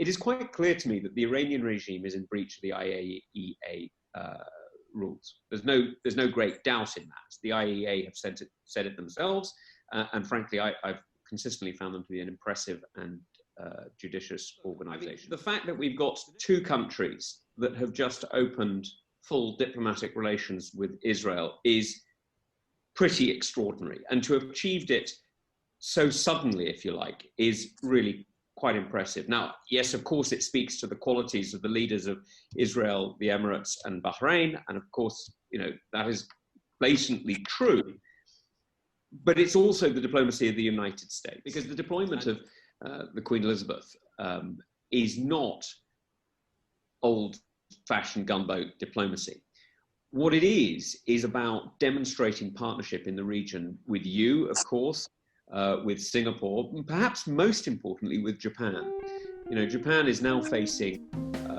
it is quite clear to me that the Iranian regime is in breach of the IAEA rules. There's no great doubt in that. The IAEA have said it themselves, and frankly, I've consistently found them to be an impressive and judicious organisation. The fact that we've got two countries that have just opened full diplomatic relations with Israel is pretty extraordinary, and to have achieved it so suddenly, if you like, is really quite impressive. Now, yes, of course, it speaks to the qualities of the leaders of Israel, the Emirates, and Bahrain, and of course, that is blatantly true. But it's also the diplomacy of the United States, because the deployment of the Queen Elizabeth is not old-fashioned gunboat diplomacy. What it is about demonstrating partnership in the region with you, of course, with Singapore, and perhaps most importantly with Japan. Japan is now facing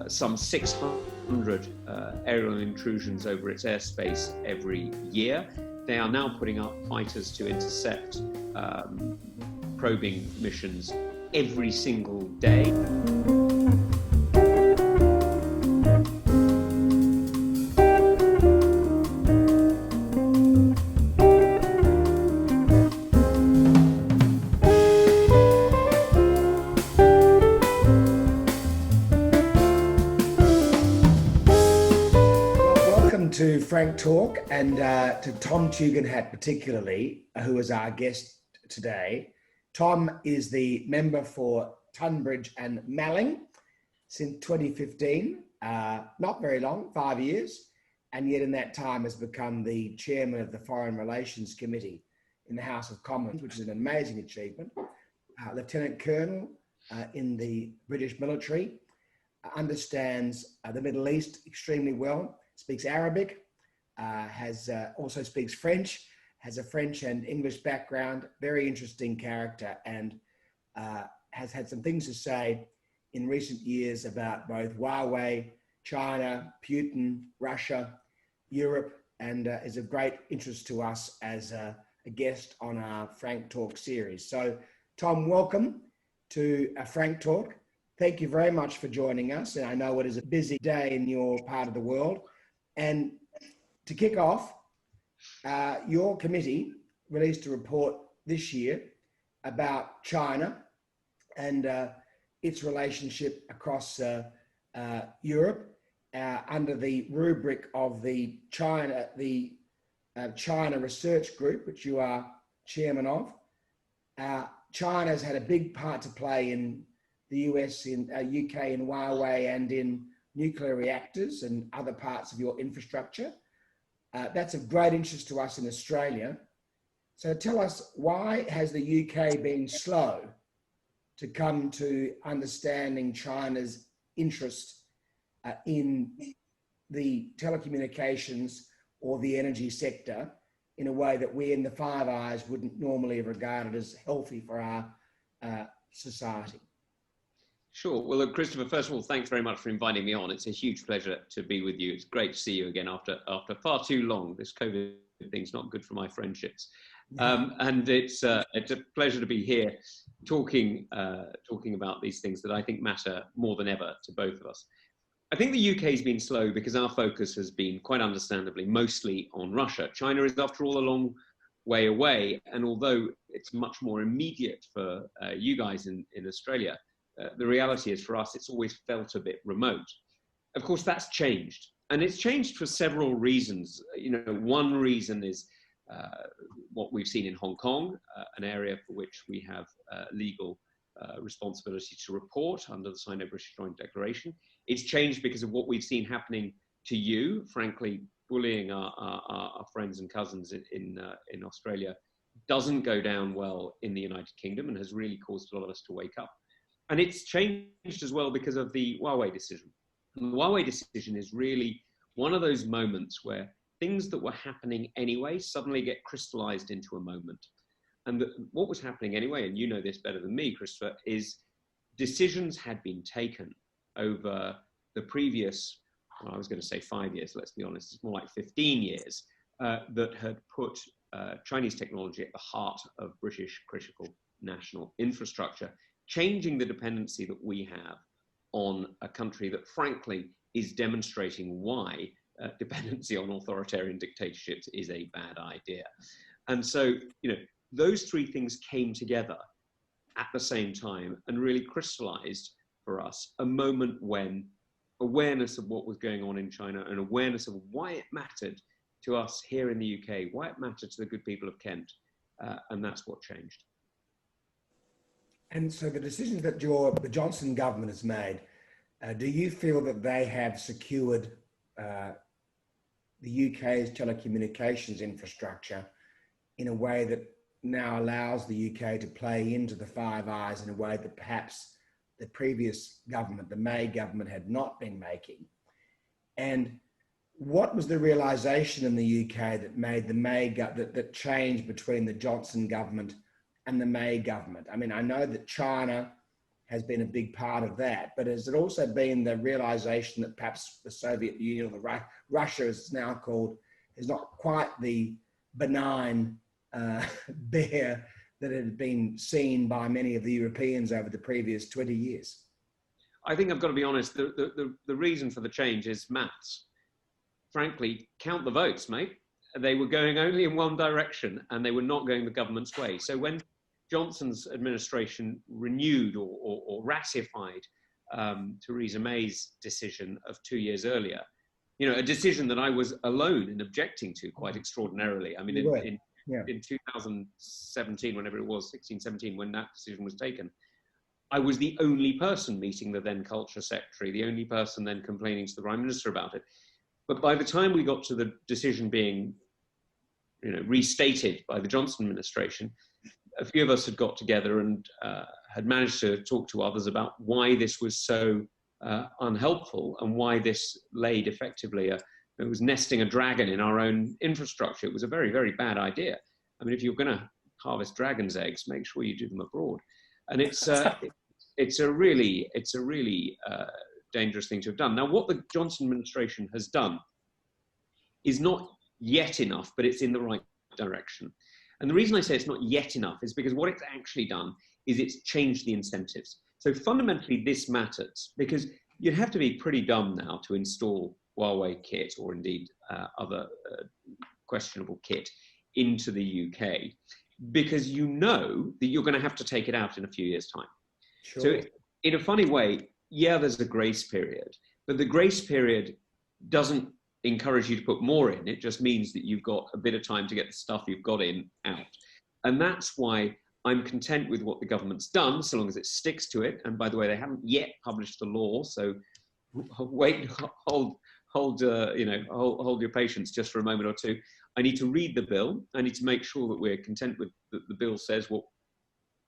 some 600 aerial intrusions over its airspace every year. They are now putting up fighters to intercept probing missions every single day. To Frank Talk and to Tom Tugendhat particularly, who is our guest today. Tom is the member for Tunbridge and Malling since 2015, not very long, 5 years, and yet in that time has become the chairman of the Foreign Relations Committee in the House of Commons, which is an amazing achievement. Lieutenant Colonel in the British military, understands the Middle East extremely well, speaks Arabic, also speaks French, has a French and English background, very interesting character, and has had some things to say in recent years about both Huawei, China, Putin, Russia, Europe, and is of great interest to us as a guest on our Frank Talk series. So, Tom, welcome to Frank Talk. Thank you very much for joining us, and I know it is a busy day in your part of the world. And to kick off, your committee released a report this year about China and its relationship across Europe under the rubric of the China Research Group, which you are chairman of. China has had a big part to play in the US, in UK, in Huawei, and in nuclear reactors and other parts of your infrastructure. That's of great interest to us in Australia. So tell us, why has the UK been slow to come to understanding China's interest in the telecommunications or the energy sector in a way that we in the Five Eyes wouldn't normally have regarded as healthy for our society? Sure. Well, look, Christopher, first of all, thanks very much for inviting me on. It's a huge pleasure to be with you. It's great to see you again after far too long. This COVID thing's not good for my friendships. And it's a pleasure to be here talking about these things that I think matter more than ever to both of us. I think the UK has been slow because our focus has been, quite understandably, mostly on Russia. China is, after all, a long way away. And although it's much more immediate for you guys in Australia, the reality is for us, it's always felt a bit remote. Of course, that's changed. And it's changed for several reasons. One reason is what we've seen in Hong Kong, an area for which we have legal responsibility to report under the Sino-British Joint Declaration. It's changed because of what we've seen happening to you, frankly, bullying our friends and cousins in Australia doesn't go down well in the United Kingdom and has really caused a lot of us to wake up. And it's changed as well because of the Huawei decision. And the Huawei decision is really one of those moments where things that were happening anyway suddenly get crystallized into a moment. And what was happening anyway, and you know this better than me, Christopher, is decisions had been taken over the previous, well, I was going to say 5 years, let's be honest, it's more like 15 years, that had put Chinese technology at the heart of British critical national infrastructure, changing the dependency that we have on a country that, frankly, is demonstrating why dependency on authoritarian dictatorships is a bad idea. And so, those three things came together at the same time and really crystallized for us a moment when awareness of what was going on in China and awareness of why it mattered to us here in the UK, why it mattered to the good people of Kent, and that's what changed. And so the decisions that the Johnson government has made, do you feel that they have secured the UK's telecommunications infrastructure in a way that now allows the UK to play into the Five Eyes in a way that perhaps the previous government, the May government, had not been making? And what was the realization in the UK that made the May that change between the Johnson government and the May government? I mean, I know that China has been a big part of that, but has it also been the realization that perhaps the Soviet Union, or Russia as it's now called, is not quite the benign bear that had been seen by many of the Europeans over the previous 20 years? I think I've got to be honest, the reason for the change is maths. Frankly, count the votes, mate. They were going only in one direction and they were not going the government's way. So when Johnson's administration renewed or ratified Theresa May's decision of 2 years earlier, a decision that I was alone in objecting to quite extraordinarily. I mean, in 2017, whenever it was, 16, 17, when that decision was taken, I was the only person meeting the then culture secretary, the only person then complaining to the Prime Minister about it. But by the time we got to the decision being, restated by the Johnson administration, a few of us had got together and had managed to talk to others about why this was so unhelpful and why this laid effectively it was nesting a dragon in our own infrastructure. It was a very, very bad idea. I mean, if you're going to harvest dragon's eggs, make sure you do them abroad. And it's a really dangerous thing to have done. Now, what the Johnson administration has done is not yet enough, but it's in the right direction. And the reason I say it's not yet enough is because what it's actually done is it's changed the incentives. So fundamentally, this matters because you'd have to be pretty dumb now to install Huawei kit or indeed other questionable kit into the UK, because you know that you're going to have to take it out in a few years' time. Sure. So in a funny way, yeah, there's a grace period, but the grace period doesn't encourage you to put more in. It just means that you've got a bit of time to get the stuff you've got in out. And that's why I'm content with what the government's done, so long as it sticks to it. And by the way, they haven't yet published the law, so wait, hold your patience just for a moment or two. I need to read the bill. I need to make sure that we're content with that the bill says what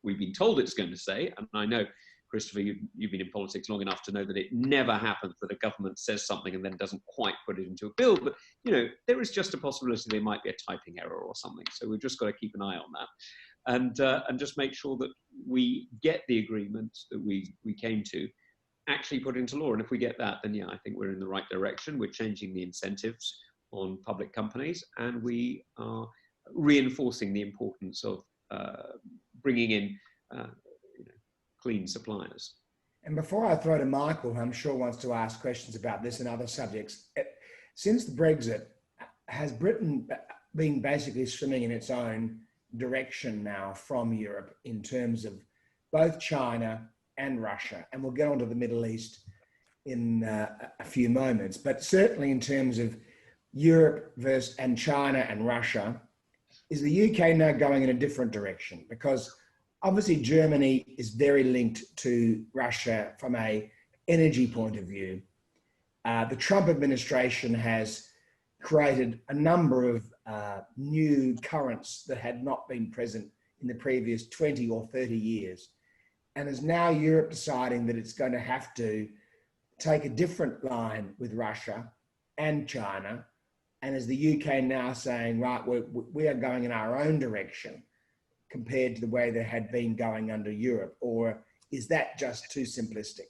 we've been told it's going to say. And I know, Christopher, you've been in politics long enough to know that it never happens that a government says something and then doesn't quite put it into a bill. But, there is just a possibility there might be a typing error or something. So we've just got to keep an eye on that and just make sure that we get the agreement that we came to actually put into law. And if we get that, then yeah, I think we're in the right direction. We're changing the incentives on public companies, and we are reinforcing the importance of bringing in clean suppliers. And before I throw to Michael, who I'm sure wants to ask questions about this and other subjects, since the Brexit, has Britain been basically swimming in its own direction now from Europe in terms of both China and Russia? And we'll get on to the Middle East in a few moments, but certainly in terms of Europe versus and China and Russia, is the UK now going in a different direction? Because obviously Germany is very linked to Russia from an energy point of view. The Trump administration has created a number of new currents that had not been present in the previous 20 or 30 years. And is now Europe deciding that it's going to have to take a different line with Russia and China? And is the UK now saying, right, we are going in our own direction compared to the way they had been going under Europe? Or is that just too simplistic?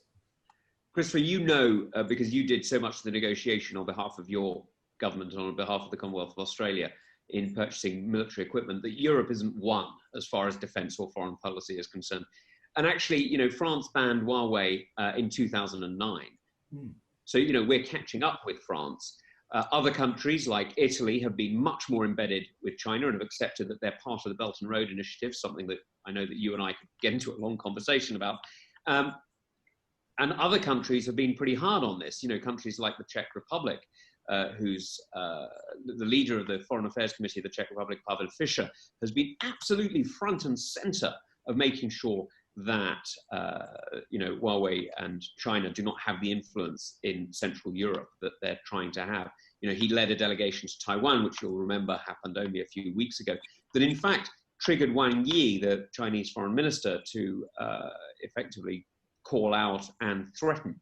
Christopher, because you did so much of the negotiation on behalf of your government and on behalf of the Commonwealth of Australia in purchasing military equipment, that Europe isn't one as far as defence or foreign policy is concerned. And actually, France banned Huawei in 2009. So, we're catching up with France. Other countries like Italy have been much more embedded with China and have accepted that they're part of the Belt and Road Initiative, something that I know that you and I could get into a long conversation about. And other countries have been pretty hard on this. Countries like the Czech Republic, who's the leader of the Foreign Affairs Committee of the Czech Republic, Pavel Fischer, has been absolutely front and center of making sure that Huawei and China do not have the influence in Central Europe that they're trying to have. He led a delegation to Taiwan, which you'll remember happened only a few weeks ago, that in fact triggered Wang Yi, the Chinese foreign minister, to effectively call out and threaten.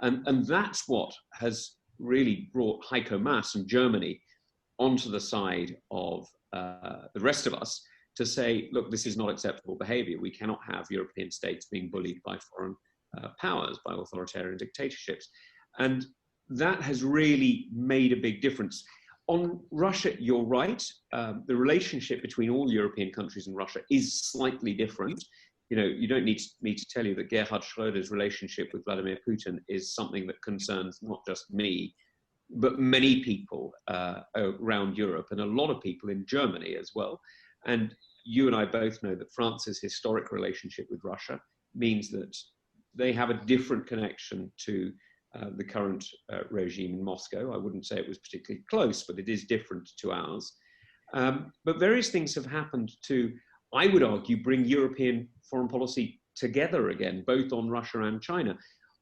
And that's what has really brought Heiko Maas and Germany onto the side of the rest of us to say, look, this is not acceptable behavior. We cannot have European states being bullied by foreign powers, by authoritarian dictatorships. And that has really made a big difference. On Russia, you're right. The relationship between all European countries and Russia is slightly different. You don't need me to tell you that Gerhard Schröder's relationship with Vladimir Putin is something that concerns not just me, but many people around Europe and a lot of people in Germany as well. And you and I both know that France's historic relationship with Russia means that they have a different connection to the current regime in Moscow. I wouldn't say it was particularly close, but it is different to ours. But various things have happened to, I would argue, bring European foreign policy together again, both on Russia and China.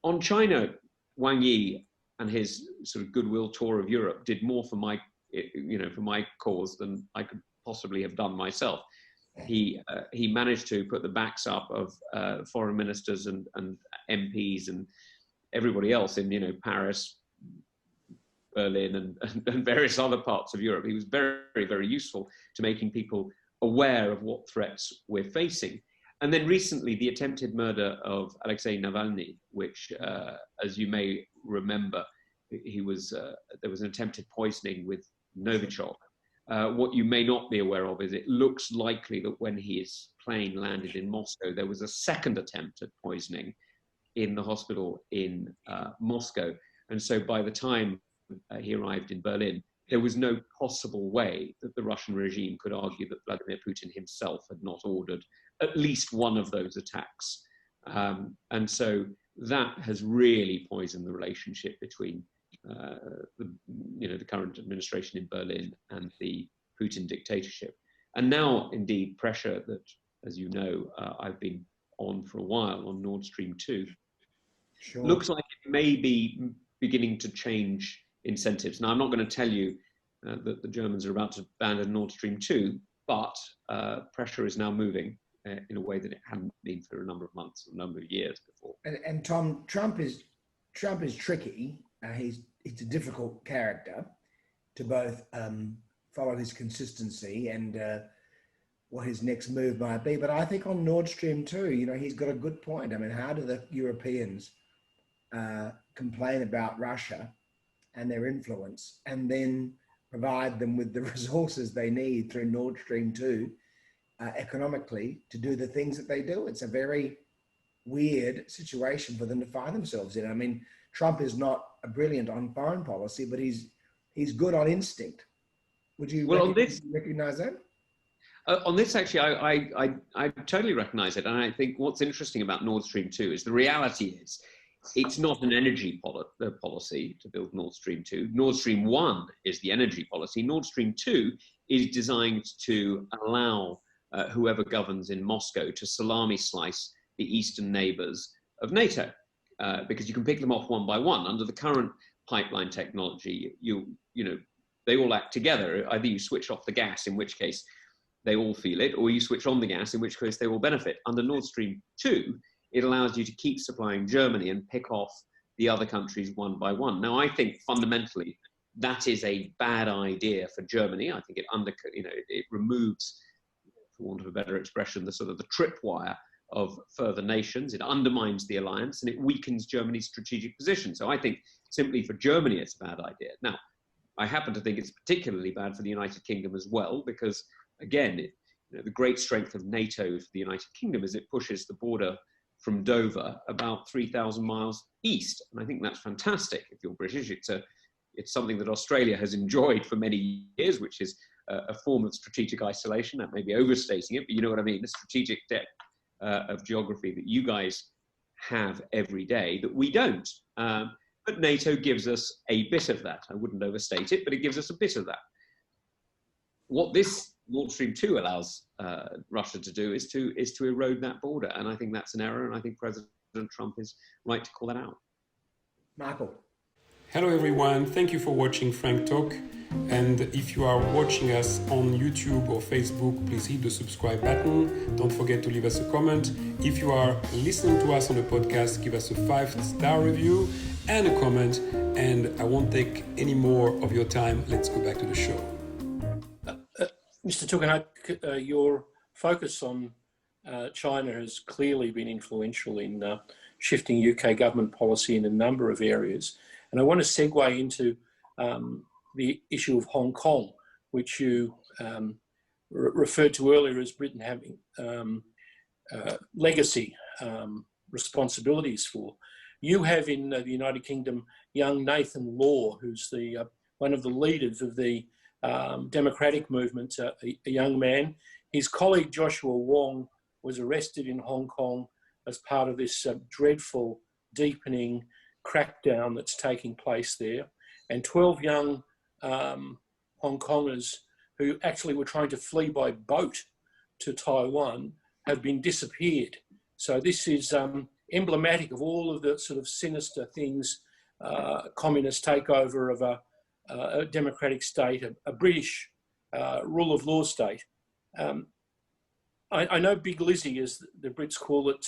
On China, Wang Yi and his sort of goodwill tour of Europe did more for my cause than I could possibly have done myself. He managed to put the backs up of foreign ministers and MPs and everybody else in Paris, Berlin, and various other parts of Europe. He was very, very useful to making people aware of what threats we're facing. And then recently, the attempted murder of Alexei Navalny, which, as you may remember, there was an attempted poisoning with Novichok. What you may not be aware of is it looks likely that when his plane landed in Moscow, there was a second attempt at poisoning in the hospital in Moscow. And so by the time he arrived in Berlin, there was no possible way that the Russian regime could argue that Vladimir Putin himself had not ordered at least one of those attacks. And so that has really poisoned the relationship between the current administration in Berlin and the Putin dictatorship. And now, indeed, pressure that, as you know, I've been on for a while on Nord Stream 2, looks like it may be beginning to change incentives. Now, I'm not going to tell you that the Germans are about to abandon Nord Stream 2, but pressure is now moving in a way that it hadn't been for a number of months, a number of years before. And Tom, Trump is tricky. He's a difficult character to both follow his consistency and what his next move might be. But I think on Nord Stream 2, he's got a good point. I mean, how do the Europeans complain about Russia and their influence and then provide them with the resources they need through Nord Stream 2 economically to do the things that they do? It's a very weird situation for them to find themselves in. I mean, Trump is not brilliant on foreign policy, but he's good on instinct. Would you recognize that? On this, actually, I totally recognize it. And I think what's interesting about Nord Stream 2 is the reality is it's not an energy policy to build Nord Stream 2. Nord Stream 1 is the energy policy. Nord Stream 2 is designed to allow whoever governs in Moscow to salami slice the eastern neighbors of NATO, because you can pick them off one by one. Under the current pipeline technology, they all act together. Either you switch off the gas, in which case they all feel it, or you switch on the gas, in which case they all benefit. Under Nord Stream 2, it allows you to keep supplying Germany and pick off the other countries one by one. Now, I think fundamentally that is a bad idea for Germany. I think it removes, for want of a better expression, the sort of the tripwire of further nations. It undermines the alliance and it weakens Germany's strategic position. So I think simply for Germany, it's a bad idea. Now, I happen to think it's particularly bad for the United Kingdom as well, because again, the great strength of NATO for the United Kingdom is it pushes the border from Dover, about 3,000 miles east. And I think that's fantastic if you're British. It's something that Australia has enjoyed for many years, which is a form of strategic isolation. That may be overstating it, but you know what I mean, the strategic depth of geography that you guys have every day that we don't. But NATO gives us a bit of that. I wouldn't overstate it, but it gives us a bit of that. What this Nord Stream 2 allows Russia to do is to erode that border. And I think that's an error. And I think President Trump is right to call that out. Michael. Hello everyone, thank you for watching Frank Talk. And if you are watching us on YouTube or Facebook, please hit the subscribe button. Don't forget to leave us a comment. If you are listening to us on the podcast, give us a 5-star review and a comment. And I won't take any more of your time. Let's go back to the show. Mr. Tugendhat, your focus on China has clearly been influential in shifting UK government policy in a number of areas. And I want to segue into the issue of Hong Kong, which you referred to earlier as Britain having legacy responsibilities for. You have in the United Kingdom young Nathan Law, who's the one of the leaders of the democratic movement, a young man. His colleague Joshua Wong was arrested in Hong Kong as part of this dreadful, deepening crackdown that's taking place there. And 12 young Hong Kongers who actually were trying to flee by boat to Taiwan have been disappeared. So this is emblematic of all of the sort of sinister things, communist takeover of a democratic state, a British rule of law state. I know Big Lizzie, as the Brits call it,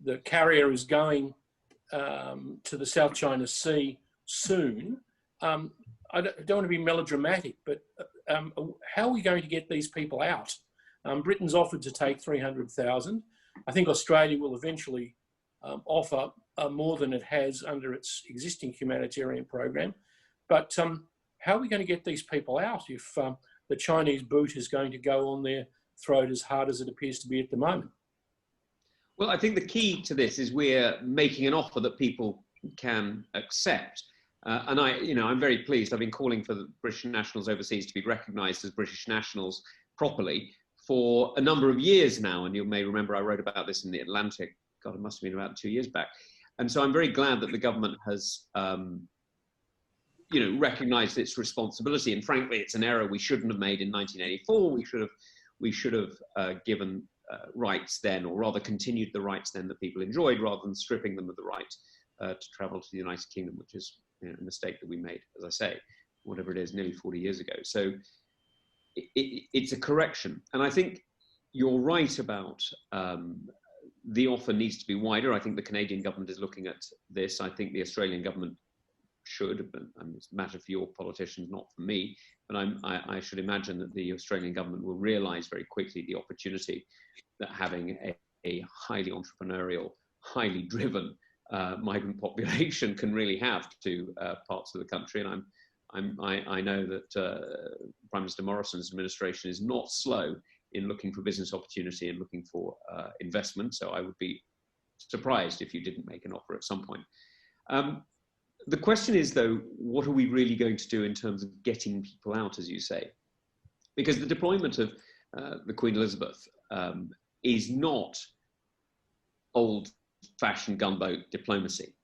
the carrier is going to the South China Sea soon. I don't want to be melodramatic, but how are we going to get these people out? Britain's offered to take 300,000. I think Australia will eventually offer more than it has under its existing humanitarian program. But how are we going to get these people out if the Chinese boot is going to go on their throat as hard as it appears to be at the moment? Well, I think the key to this is we're making an offer that people can accept. And I'm very pleased. I've been calling for the British nationals overseas to be recognised as British nationals properly for a number of years now. And you may remember I wrote about this in The Atlantic. God, it must have been about 2 years back. And so I'm very glad that the government has recognised its responsibility. And frankly, it's an error we shouldn't have made in 1984. We should have given rights then, or rather continued the rights then that people enjoyed, rather than stripping them of the right to travel to the United Kingdom, which is a mistake that we made, as I say, whatever it is, nearly 40 years ago. So it's a correction. And I think you're right about the offer needs to be wider. I think the Canadian government is looking at this. I think the Australian government should, and it's a matter for your politicians, not for me, but I should imagine that the Australian government will realise very quickly the opportunity that having a highly entrepreneurial, highly driven migrant population can really have to parts of the country. And I know that Prime Minister Morrison's administration is not slow in looking for business opportunity and looking for investment. So I would be surprised if you didn't make an offer at some point. The question is, though, what are we really going to do in terms of getting people out, as you say? Because the deployment of the Queen Elizabeth is not old-fashioned gunboat diplomacy.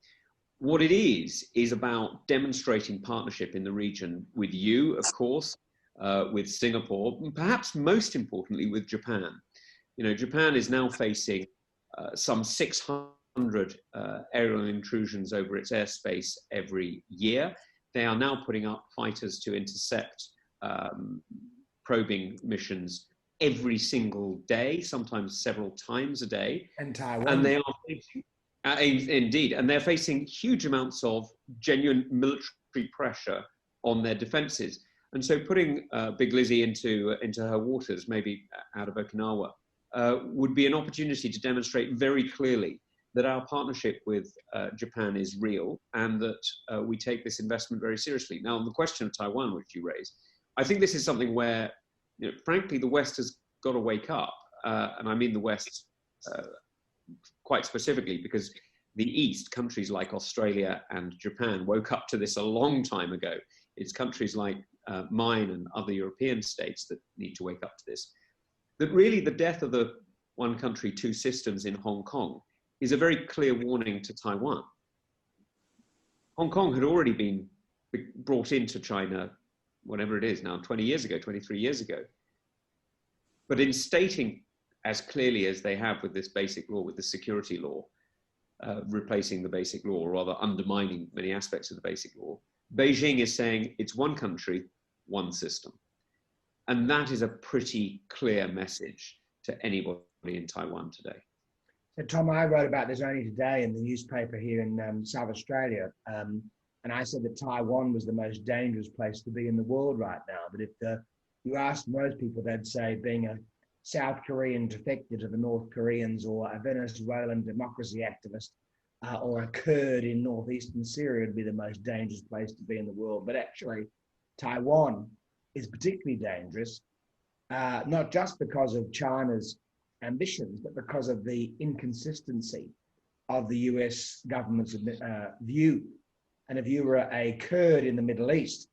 What it is about demonstrating partnership in the region with you, of course, with Singapore, and perhaps most importantly with Japan. Japan is now facing some 600 aerial intrusions over its airspace every year. They are now putting up fighters to intercept probing missions every single day, sometimes several times a day. And Taiwan. And they are facing, indeed, and they're facing huge amounts of genuine military pressure on their defences. And so putting Big Lizzie into her waters, maybe out of Okinawa, would be an opportunity to demonstrate very clearly that our partnership with Japan is real and that we take this investment very seriously. Now, on the question of Taiwan, which you raised, I think this is something where, frankly, the West has got to wake up. And I mean the West quite specifically because the East, countries like Australia and Japan, woke up to this a long time ago. It's countries like mine and other European states that need to wake up to this. That really the death of the one country, two systems in Hong Kong is a very clear warning to Taiwan. Hong Kong had already been brought into China, whatever it is now, 20 years ago, 23 years ago. But in stating as clearly as they have with this basic law, with the security law, replacing the basic law, or rather undermining many aspects of the basic law, Beijing is saying it's one country, one system. And that is a pretty clear message to anybody in Taiwan today. So Tom, I wrote about this only today in the newspaper here in South Australia. And I said that Taiwan was the most dangerous place to be in the world right now. That if you ask most people, they'd say being a South Korean defector to the North Koreans, or a Venezuelan democracy activist, or a Kurd in northeastern Syria would be the most dangerous place to be in the world. But actually, Taiwan is particularly dangerous, not just because of China's ambitions, but because of the inconsistency of the US government's view. And if you were a Kurd in the Middle East,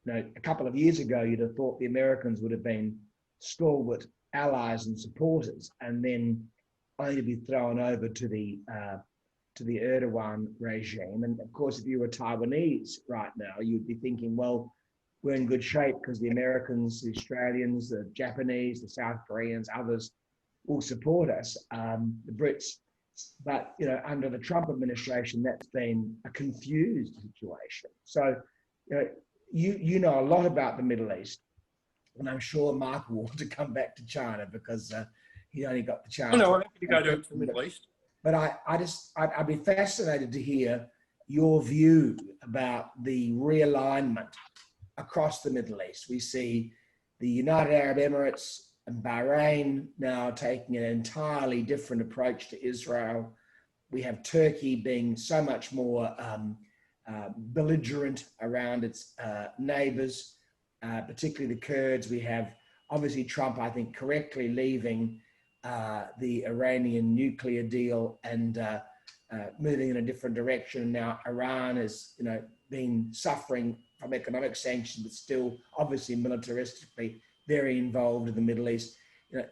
a couple of years ago, you'd have thought the Americans would have been stalwart allies and supporters, and then only to be thrown over to the Erdogan regime. And of course, if you were Taiwanese right now, you'd be thinking, well, we're in good shape because the Americans, the Australians, the Japanese, the South Koreans, others will support us, the Brits. But under the Trump administration, that's been a confused situation. So you know a lot about the Middle East, and I'm sure Mark will want to come back to China because he only got the chance. Oh, no, I'm happy to go to the Middle East. But I'd be fascinated to hear your view about the realignment across the Middle East. We see the United Arab Emirates and Bahrain now taking an entirely different approach to Israel. We have Turkey being so much more belligerent around its neighbors, particularly the Kurds. We have obviously Trump, I think, correctly leaving the Iranian nuclear deal and moving in a different direction. Now Iran has, been suffering from economic sanctions, but still obviously militaristically very involved in the Middle East.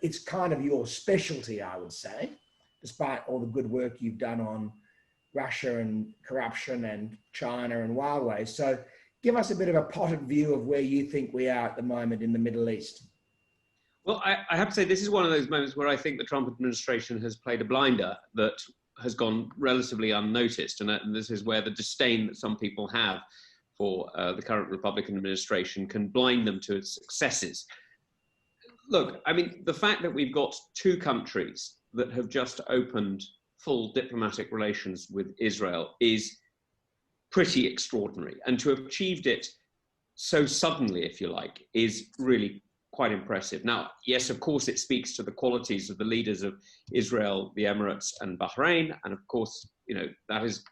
It's kind of your specialty, I would say, despite all the good work you've done on Russia and corruption and China and Huawei. So give us a bit of a potted view of where you think we are at the moment in the Middle East. Well, I have to say, this is one of those moments where I think the Trump administration has played a blinder that has gone relatively unnoticed. And this is where the disdain that some people have for the current Republican administration can blind them to its successes. Look, I mean, the fact that we've got two countries that have just opened full diplomatic relations with Israel is pretty extraordinary. And to have achieved it so suddenly, if you like, is really quite impressive. Now, yes, of course, it speaks to the qualities of the leaders of Israel, the Emirates, and Bahrain. And of course, that is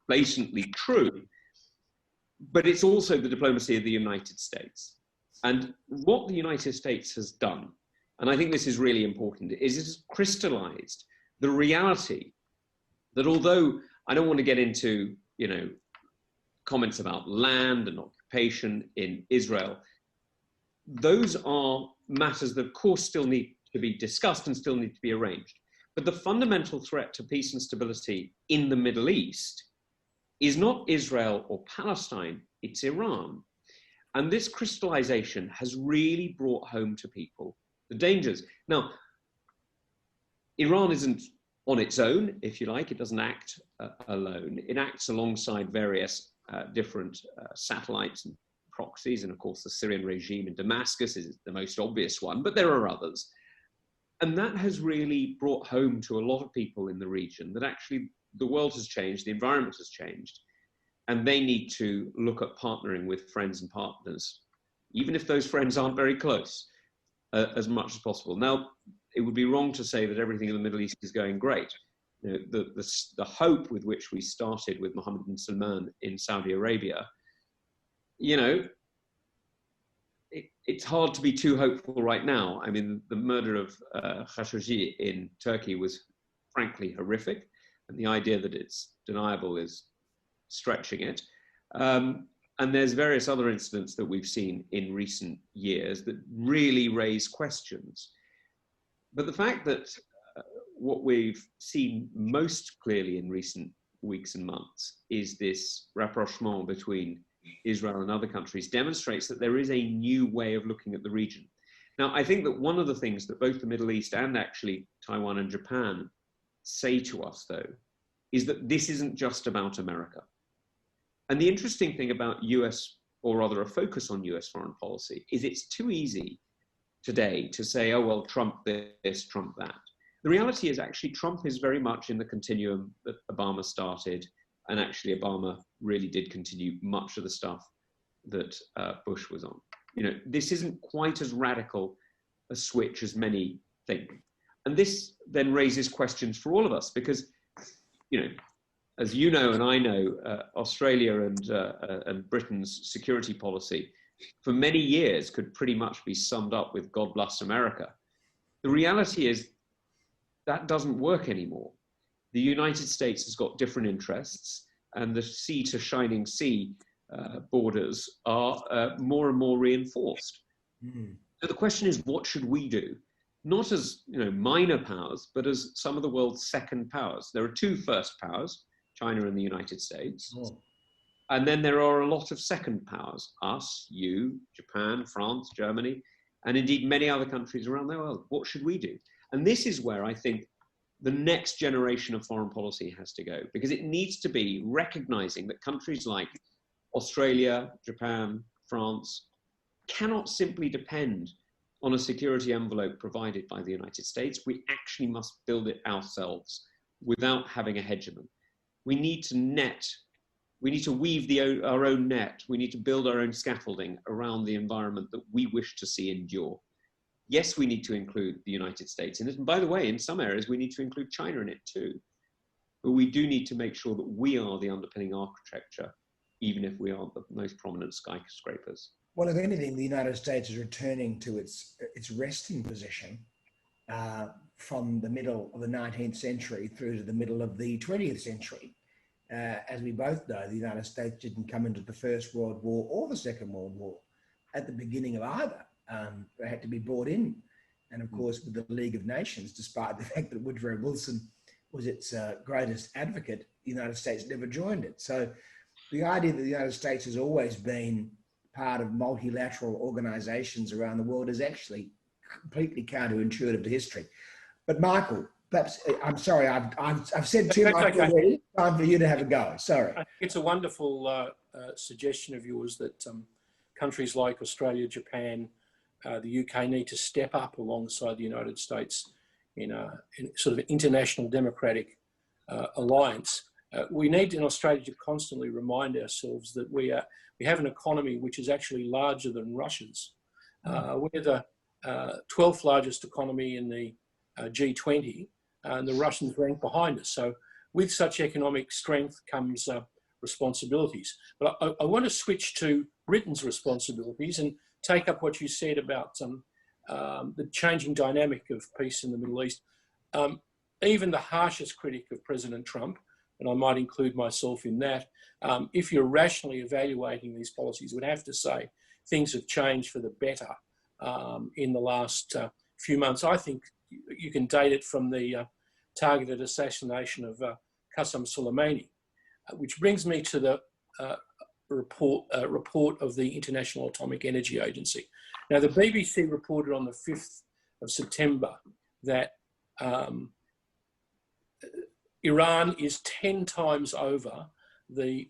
blatantly true. But it's also the diplomacy of the United States. And what the United States has done, and I think this is really important, is it has crystallized the reality that although I don't want to get into, comments about land and occupation in Israel, those are matters that of course still need to be discussed and still need to be arranged. But the fundamental threat to peace and stability in the Middle East is not Israel or Palestine, it's Iran. And this crystallization has really brought home to people the dangers. Now, Iran isn't on its own, if you like. It doesn't act alone. It acts alongside various different satellites and proxies. And of course, the Syrian regime in Damascus is the most obvious one, but there are others. And that has really brought home to a lot of people in the region that actually the world has changed, the environment has changed, and they need to look at partnering with friends and partners, even if those friends aren't very close, as much as possible. Now, it would be wrong to say that everything in the Middle East is going great. The hope with which we started with Mohammed bin Salman in Saudi Arabia, it's hard to be too hopeful right now. I mean, the murder of Khashoggi in Turkey was frankly horrific, and the idea that it's deniable is stretching it. And there's various other incidents that we've seen in recent years that really raise questions. But the fact that what we've seen most clearly in recent weeks and months is this rapprochement between Israel and other countries demonstrates that there is a new way of looking at the region. Now, I think that one of the things that both the Middle East and actually Taiwan and Japan say to us, though, is that this isn't just about America. And the interesting thing about US, or rather a focus on US foreign policy, is it's too easy today to say, oh, well, Trump this, Trump that. The reality is actually Trump is very much in the continuum that Obama started, and actually Obama really did continue much of the stuff that Bush was on. You know, this isn't quite as radical a switch as many think. And this then raises questions for all of us because, you know, as you know and I know, Australia and Britain's security policy for many years could pretty much be summed up with God bless America. The reality is that doesn't work anymore. The United States has got different interests, and the sea to shining sea borders are more and more reinforced. So the question is, what should we do? Not as, you know, minor powers, but as some of the world's second powers. There are two first powers, China and the United States. And then there are a lot of second powers, us, you, Japan, France, Germany, and indeed many other countries around the world. What should we do? And this is where I think the next generation of foreign policy has to go, because it needs to be recognizing that countries like Australia, Japan, France cannot simply depend on a security envelope provided by the United States. We actually must build it ourselves without having a hegemon. We need to weave our own net. We need to build our own scaffolding around the environment that we wish to see endure. Yes, we need to include the United States in it. And by the way, in some areas, we need to include China in it too. But we do need to make sure that we are the underpinning architecture, even if we aren't the most prominent skyscrapers. Well, if anything, the United States is returning to its resting position from the middle of the 19th century through to the middle of the 20th century. As we both know, the United States didn't come into the First World War or the Second World War at the beginning of either. They had to be brought in. And of course, with the League of Nations, despite the fact that Woodrow Wilson was its greatest advocate, the United States never joined it. So the idea that the United States has always been part of multilateral organizations around the world is actually completely counterintuitive to history. But Michael, perhaps, I'm sorry, I've said too much already. Time for you to have a go. Sorry. It's a wonderful suggestion of yours that countries like Australia, Japan, the UK need to step up alongside the United States in sort of international democratic alliance. We need in Australia to constantly remind ourselves that we have an economy which is actually larger than Russia's. We're the 12th largest economy in the G20, and the Russians rank behind us. So with such economic strength comes responsibilities. But I want to switch to Britain's responsibilities and take up what you said about the changing dynamic of peace in the Middle East. Even the harshest critic of President Trump, and I might include myself in that, if you're rationally evaluating these policies, would have to say things have changed for the better in the last few months. I think you can date it from the targeted assassination of Qasem Soleimani, which brings me to the report of the International Atomic Energy Agency. Now, the BBC reported on the 5th of September that Iran is 10 times over the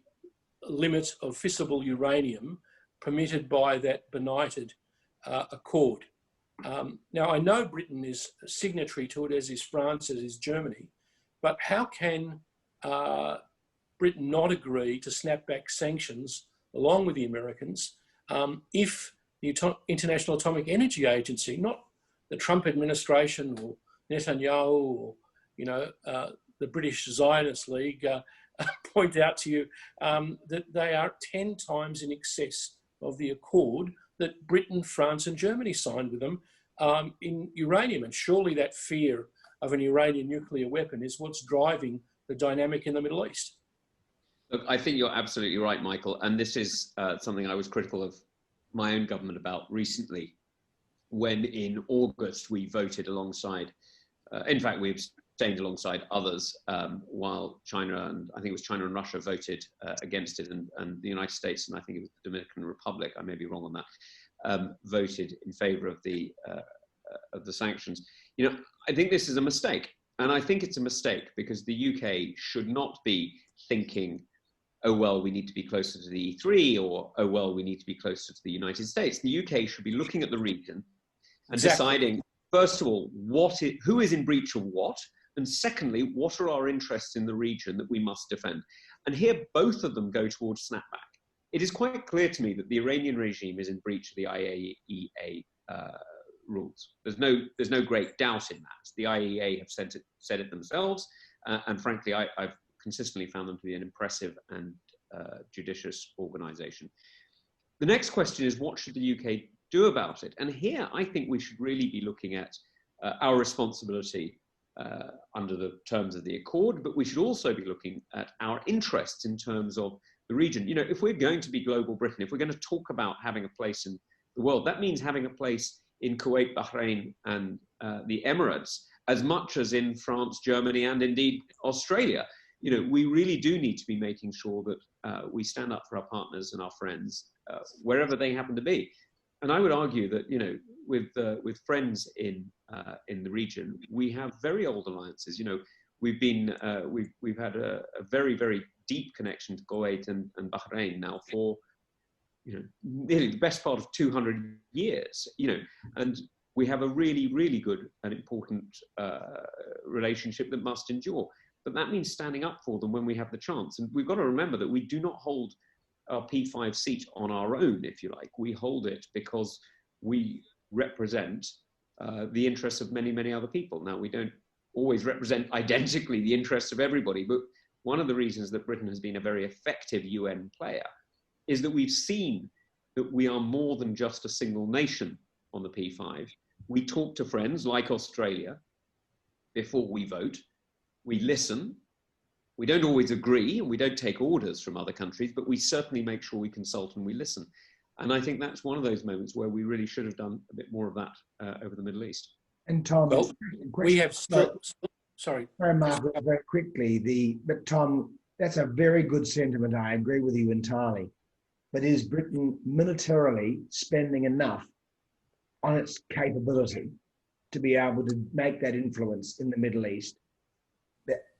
limit of fissile uranium permitted by that benighted accord. Now, I know Britain is a signatory to it, as is France, as is Germany, but how can Britain not agree to snap back sanctions along with the Americans if the International Atomic Energy Agency, not the Trump administration or Netanyahu or, you know, the British Zionist League point out to you that they are 10 times in excess of the accord that Britain, France and Germany signed with them in uranium. And surely that fear of an Iranian nuclear weapon is what's driving the dynamic in the Middle East. Look, I think you're absolutely right, Michael. And this is something I was critical of my own government about recently, when in August we voted alongside, in fact, we abstained alongside others, while China, and I think it was China and Russia, voted against it, and the United States, and I think it was the Dominican Republic, I may be wrong on that, voted in favor of the sanctions. You know, I think this is a mistake. And I think it's a mistake because the UK should not be thinking, oh, well, we need to be closer to the E3, or, oh, well, we need to be closer to the United States. The UK should be looking at the region and deciding, first of all, who is in breach of what? And secondly, what are our interests in the region that we must defend? And here, both of them go towards snapback. It is quite clear to me that the Iranian regime is in breach of the IAEA rules. There's no great doubt in that. The IAEA have said it themselves, and frankly, I've consistently found them to be an impressive and judicious organisation. The next question is, what should the UK do about it? And here, I think we should really be looking at our responsibility under the terms of the Accord, but we should also be looking at our interests in terms of the region. You know, if we're going to be global Britain, if we're going to talk about having a place in the world, that means having a place in Kuwait, Bahrain, and the Emirates, as much as in France, Germany, and indeed Australia. You know, we really do need to be making sure that we stand up for our partners and our friends wherever they happen to be. And I would argue that, you know, with friends in the region, we have very old alliances. You know, we've had a very, very deep connection to Kuwait and Bahrain now for, you know, nearly the best part of 200 years. You know, and we have a really, really good and important relationship that must endure. But that means standing up for them when we have the chance. And we've got to remember that we do not hold our P5 seat on our own, if you like. We hold it because we represent the interests of many, many other people. Now, we don't always represent identically the interests of everybody, but one of the reasons that Britain has been a very effective UN player is that we've seen that we are more than just a single nation on the P5. We talk to friends like Australia before we vote. We listen. We don't always agree, and we don't take orders from other countries, but we certainly make sure we consult and we listen. And I think that's one of those moments where we really should have done a bit more of that over the Middle East. And Tom, well, we have sorry, Margaret, very quickly. But Tom, that's a very good sentiment. I agree with you entirely. But is Britain militarily spending enough on its capability to be able to make that influence in the Middle East?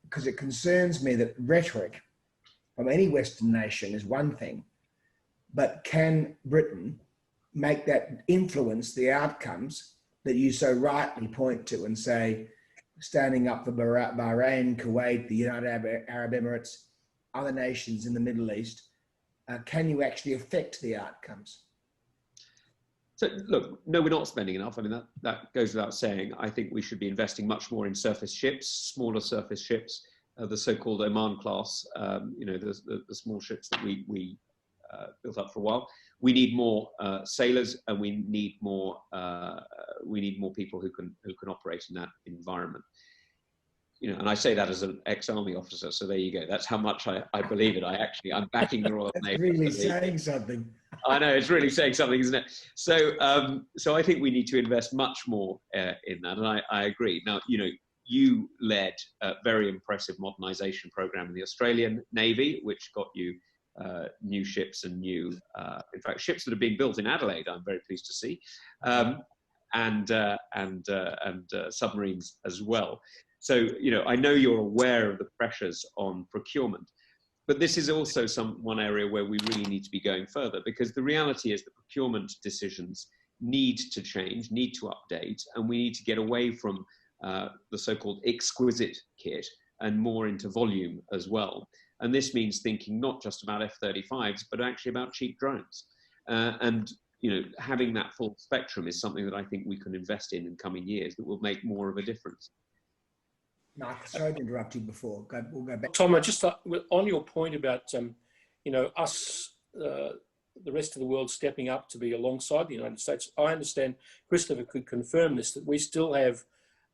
Because it concerns me that rhetoric from any Western nation is one thing, but can Britain make that influence the outcomes that you so rightly point to and say, standing up for Bahrain, Kuwait, the United Arab Emirates, other nations in the Middle East, can you actually affect the outcomes? So look, no, we're not spending enough. I mean, that goes without saying. I think we should be investing much more in surface ships, smaller surface ships, the so-called Oman class, you know, the small ships that we built up for a while. We need more sailors, and we need more people who can operate in that environment. You know, and I say that as an ex-army officer, so there you go. That's how much I believe it. I'm backing the Royal Navy. That's really saying something. I know, it's really saying something, isn't it? So, so I think we need to invest much more in that, and I agree. Now, you know, you led a very impressive modernisation program in the Australian Navy, which got you new ships and new, in fact, ships that are being built in Adelaide. I'm very pleased to see, and submarines as well. So, you know, I know you're aware of the pressures on procurement, but this is also one area where we really need to be going further, because the reality is the procurement decisions need to change, need to update, and we need to get away from the so-called exquisite kit and more into volume as well. And this means thinking not just about F-35s, but actually about cheap drones. And, you know, having that full spectrum is something that I think we can invest in coming years that will make more of a difference. Mark, sorry to interrupt you before. We'll go back. Tom, I just on your point about, you know, us, the rest of the world stepping up to be alongside the United States. I understand Christopher could confirm this, that we still have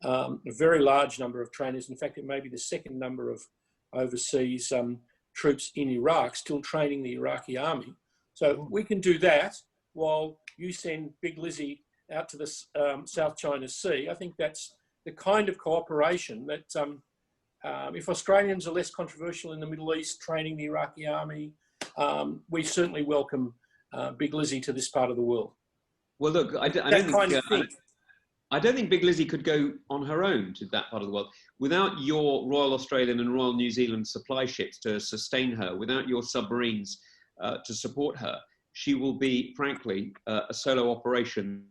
a very large number of trainers. In fact, it may be the second number of overseas troops in Iraq still training the Iraqi army. So we can do that while you send Big Lizzie out to the South China Sea. I think that's the kind of cooperation that if Australians are less controversial in the Middle East training the Iraqi army, we certainly welcome Big Lizzie to this part of the world. Well, look, I don't think Big Lizzie could go on her own to that part of the world. Without your Royal Australian and Royal New Zealand supply ships to sustain her, without your submarines to support her, she will be, frankly, a solo operation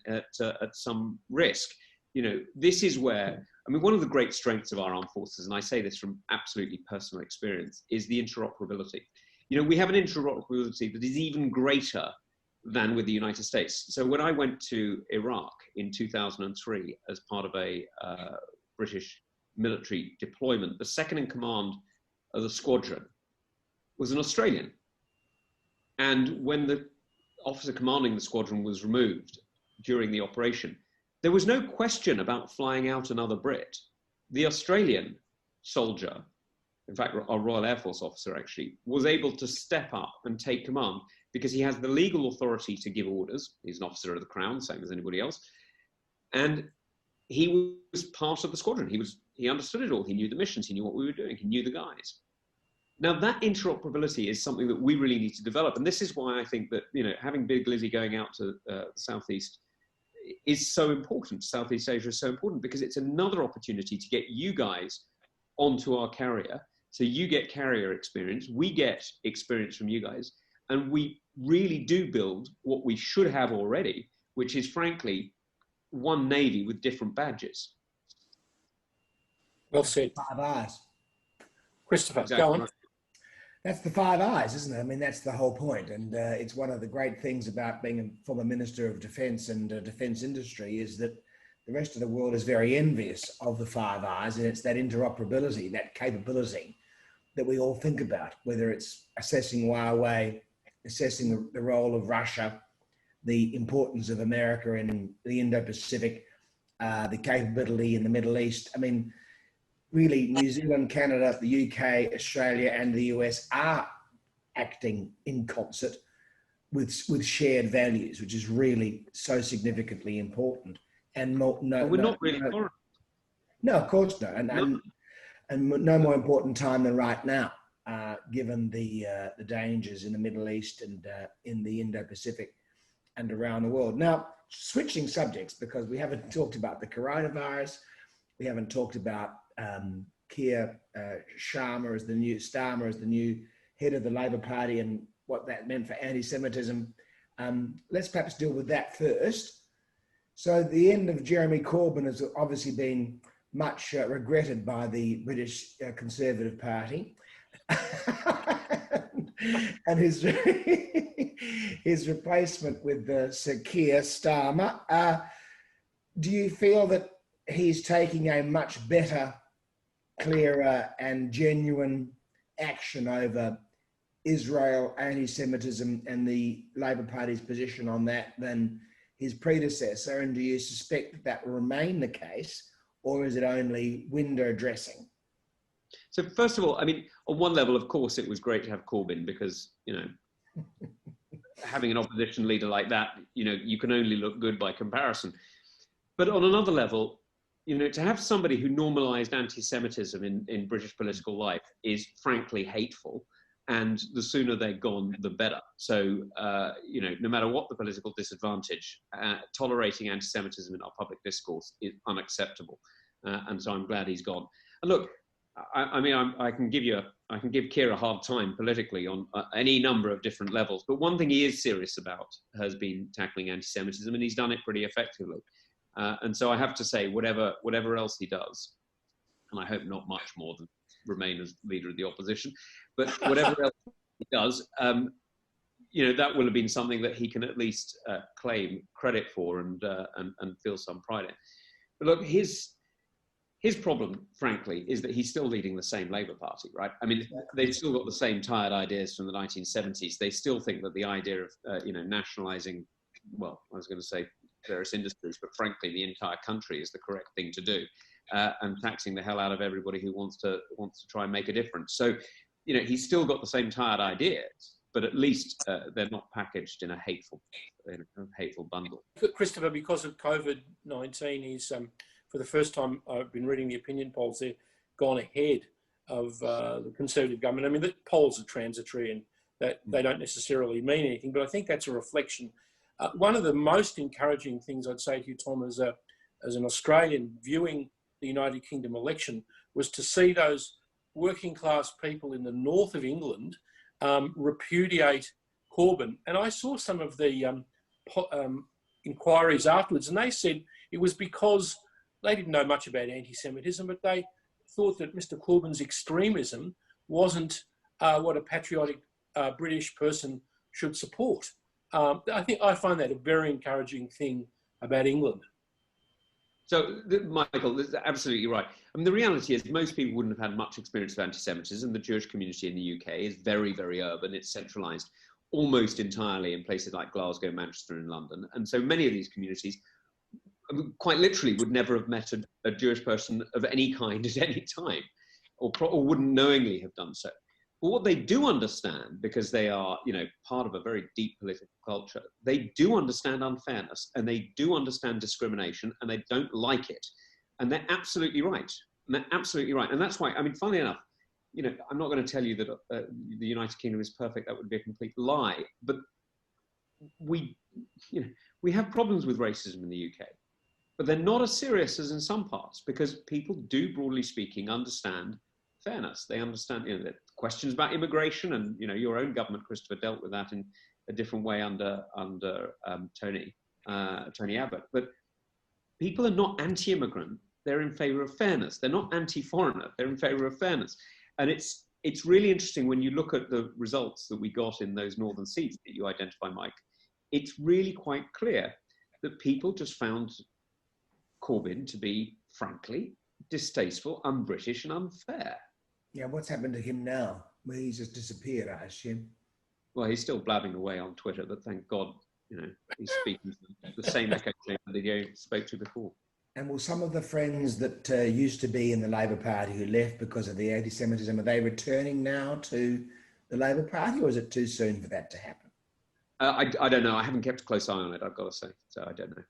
at some risk. You know, this is where, I mean, one of the great strengths of our armed forces, and I say this from absolutely personal experience, is the interoperability. You know, we have an interoperability that is even greater than with the United States. So when I went to Iraq in 2003 as part of a British military deployment, the second in command of the squadron was an Australian. And when the officer commanding the squadron was removed during the operation, there was no question about flying out another Brit. The Australian soldier, in fact, our Royal Air Force officer actually, was able to step up and take command because he has the legal authority to give orders. He's an officer of the Crown, same as anybody else. And he was part of the squadron. He understood it all. He knew the missions. He knew what we were doing. He knew the guys. Now, that interoperability is something that we really need to develop. And this is why I think that, you know, having Big Lizzie going out to the Southeast is so important. Southeast Asia is so important because it's another opportunity to get you guys onto our carrier. So you get carrier experience, we get experience from you guys, and we really do build what we should have already, which is frankly one Navy with different badges. Well said. 5 Eyes. Christopher, Exactly. go on. That's the 5 Eyes, isn't it? I mean, that's the whole point. And it's one of the great things about being a former Minister of Defence and defence industry is that the rest of the world is very envious of the 5 Eyes, and it's that interoperability, that capability that we all think about, whether it's assessing Huawei, assessing the role of Russia, the importance of America in the Indo-Pacific, the capability in the Middle East. I mean, really, New Zealand, Canada, the UK, Australia, and the US are acting in concert with shared values, which is really so significantly important. And we're not really foreign. No, of course not. And no more important time than right now, given the dangers in the Middle East and in the Indo-Pacific and around the world. Now, switching subjects, because we haven't talked about the coronavirus, we haven't talked about Keir Starmer as the new head of the Labour Party and what that meant for anti-Semitism. Let's perhaps deal with that first. So the end of Jeremy Corbyn has obviously been much regretted by the British Conservative Party. And his replacement with Sir Keir Starmer. Do you feel that he's taking a much better, clearer and genuine action over Israel, anti-Semitism and the Labour Party's position on that than his predecessor? And do you suspect that that will remain the case, or is it only window dressing? So first of all, I mean, on one level, of course, it was great to have Corbyn because, you know, having an opposition leader like that, you know, you can only look good by comparison. But on another level, you know, to have somebody who normalized anti-Semitism in British political life is frankly hateful. And the sooner they're gone, the better. So, you know, no matter what the political disadvantage, tolerating anti-Semitism in our public discourse is unacceptable. And so I'm glad he's gone. And look, I mean, I can give Keir a hard time politically on any number of different levels. But one thing he is serious about has been tackling anti-Semitism, and he's done it pretty effectively. And so I have to say, whatever else he does, and I hope not much more than remain as leader of the opposition, but whatever else he does, you know, that will have been something that he can at least claim credit for and feel some pride in. But look, his problem, frankly, is that he's still leading the same Labour Party, right? I mean, they've still got the same tired ideas from the 1970s. They still think that the idea of, you know, nationalising, well, I was going to say various industries, but frankly, the entire country is the correct thing to do, and taxing the hell out of everybody who wants to try and make a difference. So, he's still got the same tired ideas, but at least they're not packaged in a hateful bundle. Christopher, because of COVID-19, he's for the first time, I've been reading the opinion polls, they've gone ahead of the Conservative government. I mean, the polls are transitory and that they don't necessarily mean anything, but I think that's a reflection. One of the most encouraging things I'd say to you, Tom, as an Australian viewing the United Kingdom election, was to see those working class people in the north of England repudiate Corbyn. And I saw some of the inquiries afterwards, and they said it was because they didn't know much about anti-Semitism, but they thought that Mr. Corbyn's extremism wasn't what a patriotic British person should support. I find that a very encouraging thing about England. So, Michael, this is absolutely right. I mean, the reality is most people wouldn't have had much experience of anti-Semitism. The Jewish community in the UK is very, very urban. It's centralised almost entirely in places like Glasgow, Manchester and London. And so many of these communities quite literally would never have met a Jewish person of any kind at any time, or wouldn't knowingly have done so. But what they do understand, because they are, part of a very deep political culture, they do understand unfairness and they do understand discrimination and they don't like it. And they're absolutely right. And that's why, I mean, funnily enough, I'm not going to tell you that the United Kingdom is perfect. That would be a complete lie. But we have problems with racism in the UK. But they're not as serious as in some parts, because people do, broadly speaking, understand fairness. They understand the questions about immigration, and your own government, Christopher, dealt with that in a different way under Tony Abbott. But people are not anti-immigrant. They're in favour of fairness. They're not anti-foreigner. They're in favour of fairness. And it's really interesting when you look at the results that we got in those northern seats that you identify, Mike. It's really quite clear that people just found Corbyn to be, frankly, distasteful, un-British and unfair. Yeah, what's happened to him now? Well, he's just disappeared, I assume. Well, he's still blabbing away on Twitter, but thank God, he's speaking to the same echo chamber that he spoke to before. And will some of the friends that used to be in the Labour Party who left because of the anti-Semitism, are they returning now to the Labour Party, or is it too soon for that to happen? I don't know. I haven't kept a close eye on it, I've got to say, so I don't know.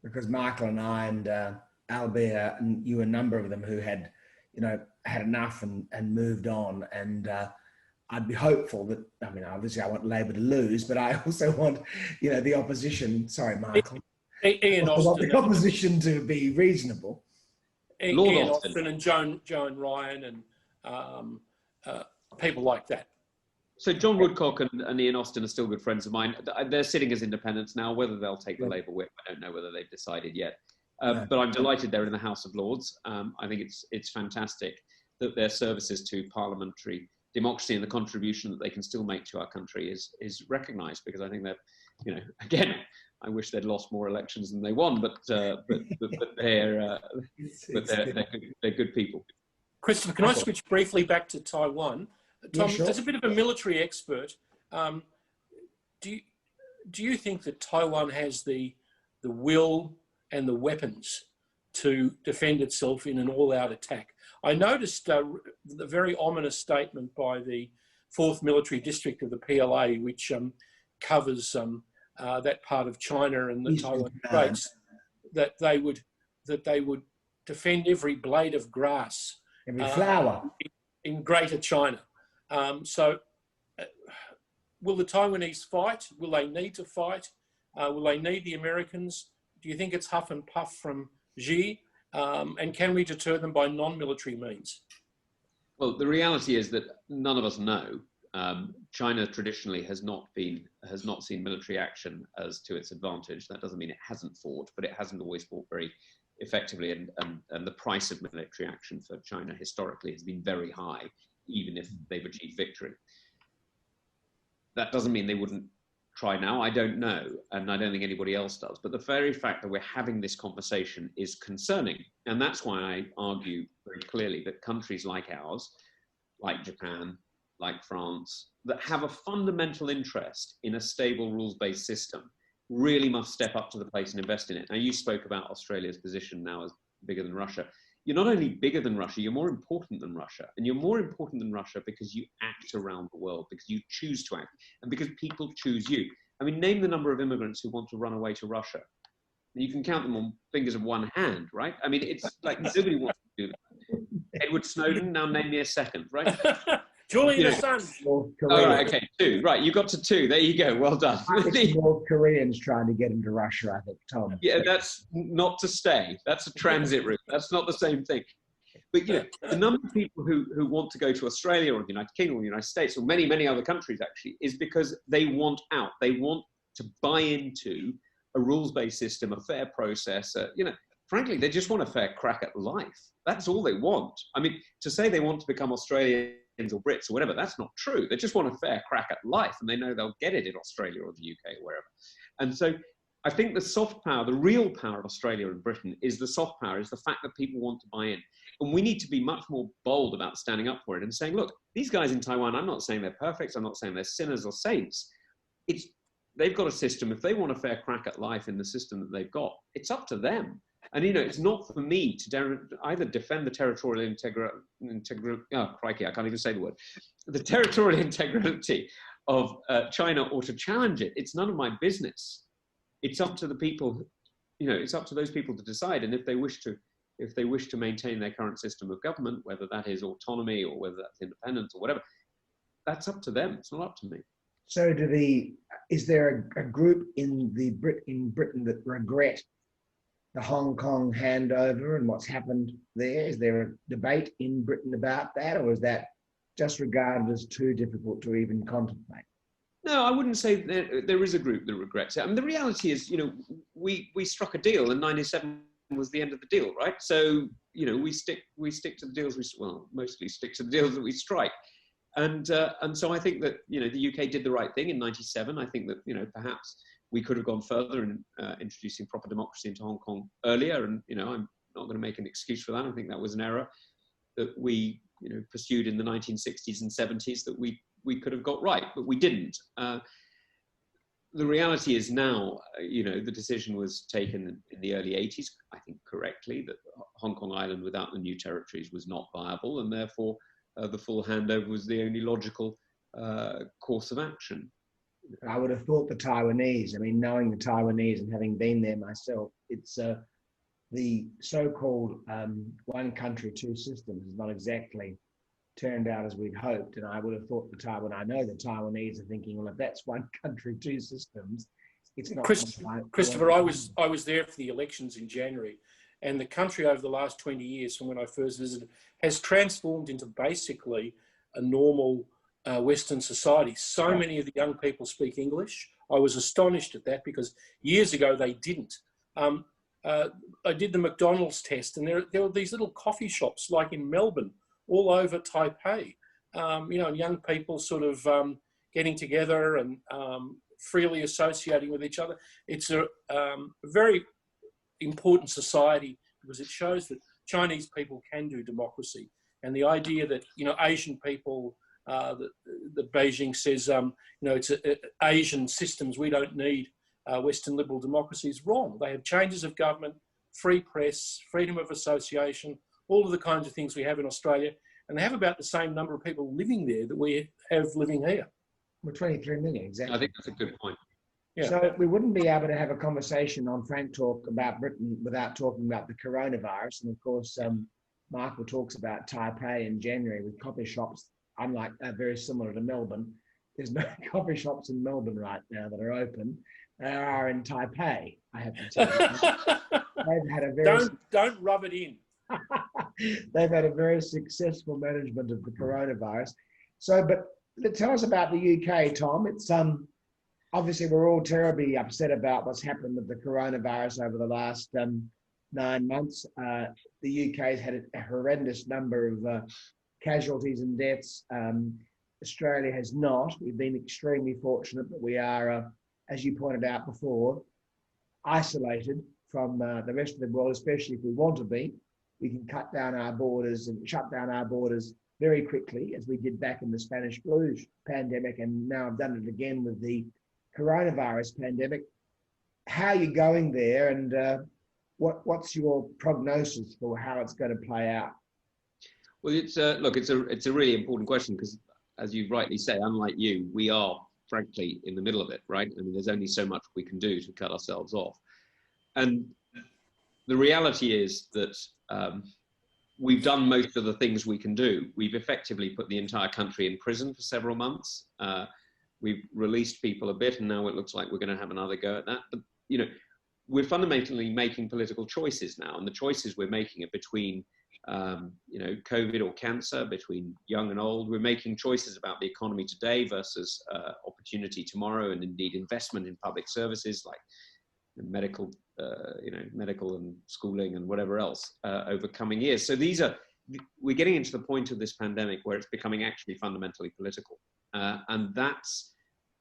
Because Michael and I and Albert and you, a number of them who had, had enough and moved on. And I'd be hopeful that, I mean, obviously I want Labor to lose, but I also want, the opposition, sorry, Michael. Ian I want the opposition to be reasonable. Ian Austin and Joan Ryan and people like that. So John Woodcock and Ian Austin are still good friends of mine. They're sitting as independents now. Whether they'll take the Labour whip, I don't know whether they've decided yet. But I'm delighted they're in the House of Lords. I think it's fantastic that their services to parliamentary democracy and the contribution that they can still make to our country is recognised, because I think that, again, I wish they'd lost more elections than they won, but they're good people. Christopher, can I switch briefly back to Taiwan? Tom, yeah, sure. As a bit of a military expert, do you think that Taiwan has the will and the weapons to defend itself in an all-out attack? I noticed the very ominous statement by the 4th Military District of the PLA, which covers that part of China and the Taiwan Straits, that they would defend every blade of grass, every flower in Greater China. Will the Taiwanese fight? Will they need to fight? Will they need the Americans? Do you think it's huff and puff from Xi? And can we deter them by non-military means? Well, the reality is that none of us know. China traditionally has not seen military action as to its advantage. That doesn't mean it hasn't fought, but it hasn't always fought very effectively. And the price of military action for China historically has been very high, even if they've achieved victory. That doesn't mean they wouldn't try now. I don't know, and I don't think anybody else does. But the very fact that we're having this conversation is concerning. And that's why I argue very clearly that countries like ours, like Japan, like France, that have a fundamental interest in a stable rules-based system, really must step up to the plate and invest in it. Now, you spoke about Australia's position now as bigger than Russia. You're not only bigger than Russia, you're more important than Russia. And you're more important than Russia because you act around the world, because you choose to act, and because people choose you. I mean, name the number of immigrants who want to run away to Russia. You can count them on fingers of one hand, right? I mean, it's like nobody wants to do that. Edward Snowden, now name me a second, right? Julian Assange. Oh, right, okay, 2. Right, you got to 2. There you go. Well done. It's North Koreans trying to get into Russia, I think, Tom. Yeah, that's not to stay. That's a transit route. That's not the same thing. But the number of people who want to go to Australia or the United Kingdom or the United States or many, many other countries actually is because they want out. They want to buy into a rules-based system, a fair process. Frankly, they just want a fair crack at life. That's all they want. I mean, to say they want to become Australians or Brits or whatever, that's not true. They just want a fair crack at life, and they know they'll get it in Australia or the UK or wherever. And so I think the soft power, the real power of Australia and Britain is the soft power, is the fact that people want to buy in. And we need to be much more bold about standing up for it and saying, look, these guys in Taiwan, I'm not saying they're perfect. I'm not saying they're sinners or saints. They've got a system. If they want a fair crack at life in the system that they've got, it's up to them. And, it's not for me to either defend the territorial crikey, I can't even say the word, the territorial integrity of China or to challenge it. It's none of my business. It's up to the people, it's up to those people to decide. And if they wish to maintain their current system of government, whether that is autonomy or whether that's independence or whatever, that's up to them. It's not up to me. So is there a group in Britain that regret the Hong Kong handover and what's happened there? Is there a debate in Britain about that, or is that just regarded as too difficult to even contemplate? No, I wouldn't say there is a group that regrets it. I mean, the reality is, we struck a deal and 97 was the end of the deal, right? So, we stick to the deals mostly stick to the deals that we strike. And so I think that, the UK did the right thing in 97. I think that, perhaps we could have gone further in introducing proper democracy into Hong Kong earlier. And, I'm not going to make an excuse for that. I think that was an error that we, pursued in the 1960s and 70s that we could have got right, but we didn't. The reality is now, the decision was taken in the early 80s, I think correctly, that Hong Kong Island without the new territories was not viable, and therefore the full handover was the only logical course of action. I would have thought the Taiwanese, knowing the Taiwanese and having been there myself, it's the so-called one country, two systems is not exactly turned out as we'd hoped. And I would have thought I know the Taiwanese are thinking, well, if that's one country, two systems, it's not. Christopher, I was there for the elections in January, and the country over the last 20 years from when I first visited has transformed into basically a normal Western society. So many of the young people speak English. I was astonished at that because years ago they didn't. I did the McDonald's test, and there were these little coffee shops like in Melbourne, all over Taipei. Young people sort of getting together and freely associating with each other. It's a very important society because it shows that Chinese people can do democracy. And the idea that, Asian people, that Beijing says, it's Asian systems, we don't need Western liberal democracy is wrong. They have changes of government, free press, freedom of association, all of the kinds of things we have in Australia. And they have about the same number of people living there that we have living here. We're 23 million, exactly. I think that's a good point. Yeah. So we wouldn't be able to have a conversation on Frank Talk about Britain without talking about the coronavirus. And of course, Michael talks about Taipei in January with coffee shops, unlike very similar to Melbourne. There's no coffee shops in Melbourne right now that are open. They are in Taipei, I have to tell you. They've had a very don't rub it in. They've had a very successful management of the coronavirus. So, but tell us about the UK, Tom. It's obviously we're all terribly upset about what's happened with the coronavirus over the last 9 months. The UK has had a horrendous number of casualties and deaths. Australia has not. We've been extremely fortunate, but we are, as you pointed out before, isolated from the rest of the world, especially if we want to be. We can cut down our borders and shut down our borders very quickly, as we did back in the Spanish flu pandemic, and now I've done it again with the coronavirus pandemic. how are you going there, and what's your prognosis for how it's going to play out? Well, it's a really important question because, as you rightly say, unlike you, we are frankly in the middle of it, right? I mean, there's only so much we can do to cut ourselves off, and the reality is that we've done most of the things we can do. We've effectively put the entire country in prison for several months. We've released people a bit, and now it looks like we're going to have another go at that. But we're fundamentally making political choices now, and the choices we're making are between COVID or cancer, between young and old. We're making choices about the economy today versus opportunity tomorrow, and indeed investment in public services like medical and schooling and whatever else over coming years. So we're getting into the point of this pandemic where it's becoming actually fundamentally political, and that's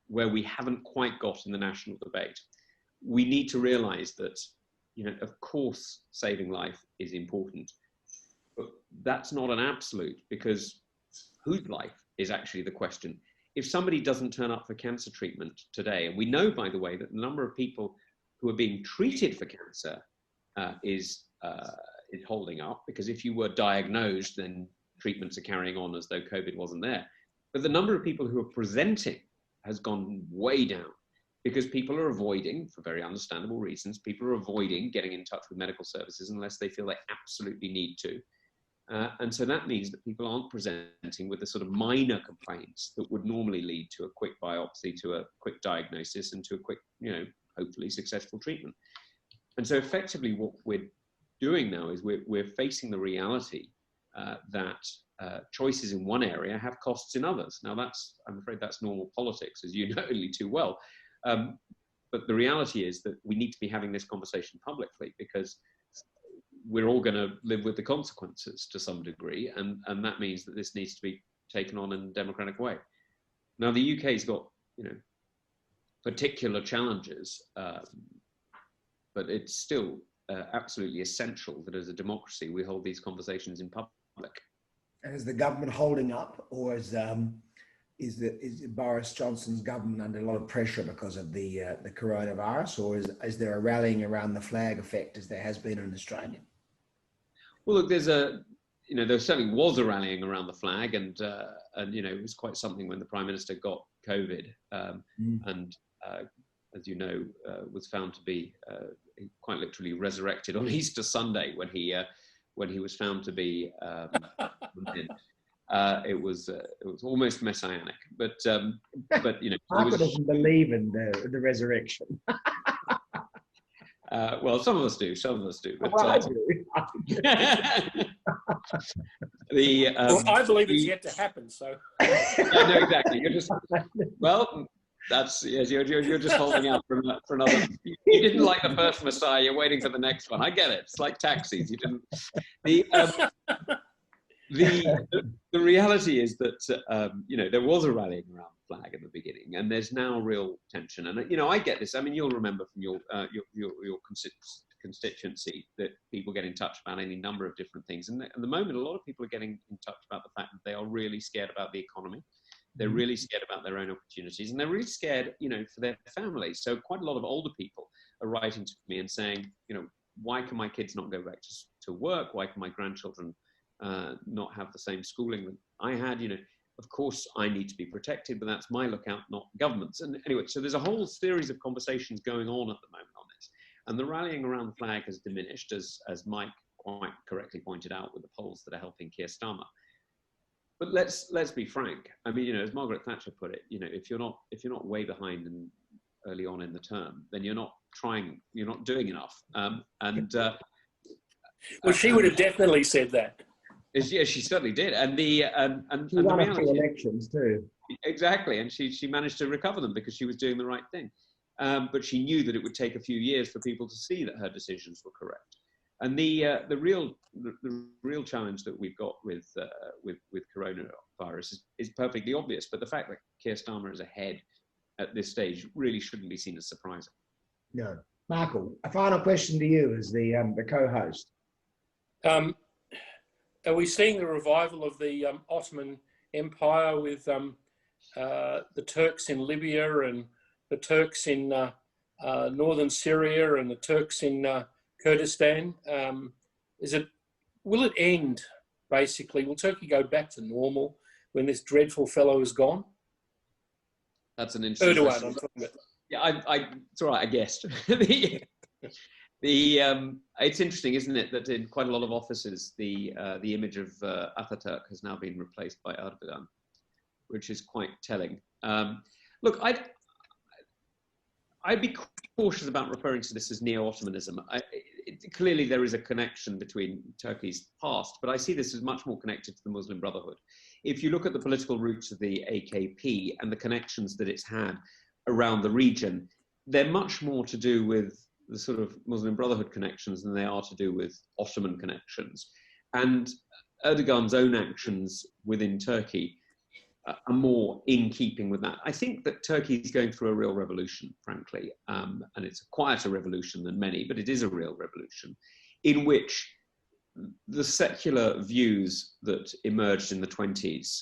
where we haven't quite got in the national debate. We need to realize that, of course, saving life is important. But that's not an absolute, because whose life is actually the question. If somebody doesn't turn up for cancer treatment today, and we know, by the way, that the number of people who are being treated for cancer is holding up, because if you were diagnosed, then treatments are carrying on as though COVID wasn't there. But the number of people who are presenting has gone way down, because people are avoiding, for very understandable reasons, people are avoiding getting in touch with medical services unless they feel they absolutely need to. And so that means that people aren't presenting with the sort of minor complaints that would normally lead to a quick biopsy, to a quick diagnosis, and to a quick, hopefully successful treatment. And so effectively what we're doing now is we're facing the reality that choices in one area have costs in others. Now I'm afraid that's normal politics, as you know only too well. But the reality is that we need to be having this conversation publicly, because we're all going to live with the consequences to some degree, and that means that this needs to be taken on in a democratic way. Now, the UK's got particular challenges, but it's still absolutely essential that as a democracy we hold these conversations in public. And is the government holding up, or is Boris Johnson's government under a lot of pressure because of the coronavirus, or is there a rallying around the flag effect as there has been in Australia? Well, look, there certainly was a rallying around the flag, and it was quite something when the Prime Minister got COVID, and as you know, was found to be quite literally resurrected on Easter Sunday when he was found to be. It was almost messianic, but Marco doesn't believe in the resurrection. Well, some of us do. But, well, I do. I believe it's yet to happen. So. Yeah, no, exactly. You're just you're just holding out for another. You didn't like the first Messiah. You're waiting for the next one. I get it. It's like taxis. You didn't. The reality is that there was a rallying around the flag at the beginning, and there's now real tension. And I get this. I mean, you'll remember from your constituency that people get in touch about any number of different things. And at the moment, a lot of people are getting in touch about the fact that they are really scared about the economy. They're really scared about their own opportunities, and they're really scared, for their families. So quite a lot of older people are writing to me and saying, why can my kids not go back to work? Why can my grandchildren not have the same schooling that I had? Of course I need to be protected, but that's my lookout, not government's. And anyway, so there's a whole series of conversations going on at the moment on this. And the rallying around the flag has diminished, as Mike quite correctly pointed out, with the polls that are helping Keir Starmer. But let's be frank. I mean, as Margaret Thatcher put it, if you're not way behind and early on in the term, then you're not doing enough. Well, she would have definitely said that. Yeah, she certainly did, and she won a few elections too. Exactly, and she managed to recover them because she was doing the right thing. But she knew that it would take a few years for people to see that her decisions were correct. And the real challenge that we've got with coronavirus is perfectly obvious. But the fact that Keir Starmer is ahead at this stage really shouldn't be seen as surprising. No, Michael. A final question to you as the co-host. Are we seeing the revival of the Ottoman Empire with the Turks in Libya and the Turks in northern Syria and the Turks in Kurdistan? Will it end, basically? Will Turkey go back to normal when this dreadful fellow is gone? That's an interesting Erdogan, question. I'm talking about. Yeah, it's all right, I guessed. It's interesting, isn't it, that in quite a lot of offices, the image of Ataturk has now been replaced by Erdogan, which is quite telling. Look, I'd be cautious about referring to this as neo-Ottomanism. Clearly, there is a connection between Turkey's past, but I see this as much more connected to the Muslim Brotherhood. If you look at the political roots of the AKP and the connections that it's had around the region, they're much more to do with the sort of Muslim Brotherhood connections than they are to do with Ottoman connections. And Erdogan's own actions within Turkey are more in keeping with that. I think that Turkey is going through a real revolution, frankly, and it's a quieter revolution than many, but it is a real revolution in which the secular views that emerged in the 20s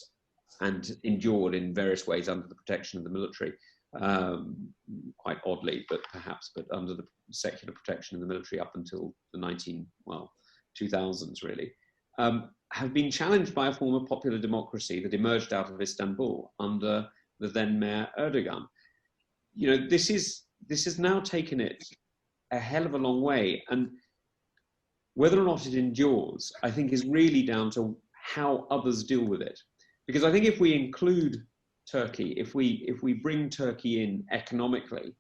and endured in various ways under the protection of the military, quite oddly, but under the secular protection of the military up until the 2000s, really, have been challenged by a form of popular democracy that emerged out of Istanbul under the then Mayor Erdogan. You know, this has now taken it a hell of a long way, and whether or not it endures, I think, is really down to how others deal with it. Because I think if we include Turkey, if we bring Turkey in economically,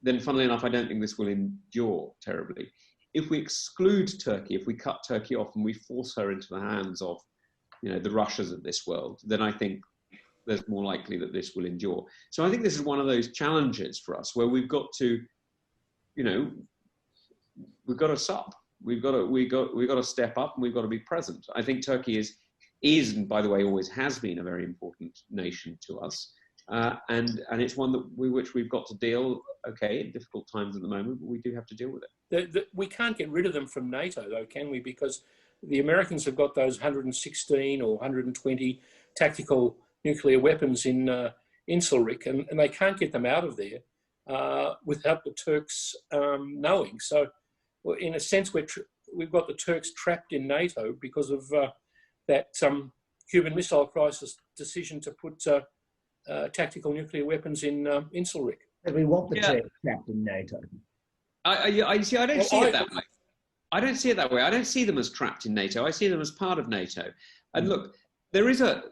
then funnily enough, I don't think this will endure terribly. If we exclude Turkey, if we cut Turkey off and we force her into the hands of, the Russias of this world, then I think there's more likely that this will endure. So I think this is one of those challenges for us where we've got to, we've got to sup. We've got to step up, and we've got to be present. I think Turkey is, and by the way, always has been a very important nation to us. And it's one which we've got to deal, in difficult times at the moment, but we do have to deal with it. We can't get rid of them from NATO, though, can we? Because the Americans have got those 116 or 120 tactical nuclear weapons in Incirlik, and they can't get them out of there without the Turks knowing. So, in a sense, we've got the Turks trapped in NATO because of that Cuban Missile Crisis decision to put tactical nuclear weapons in Incirlik. But we want the Turks trapped in NATO. I don't see it that way. I don't see it that way. I don't see them as trapped in NATO. I see them as part of NATO. And look, there's a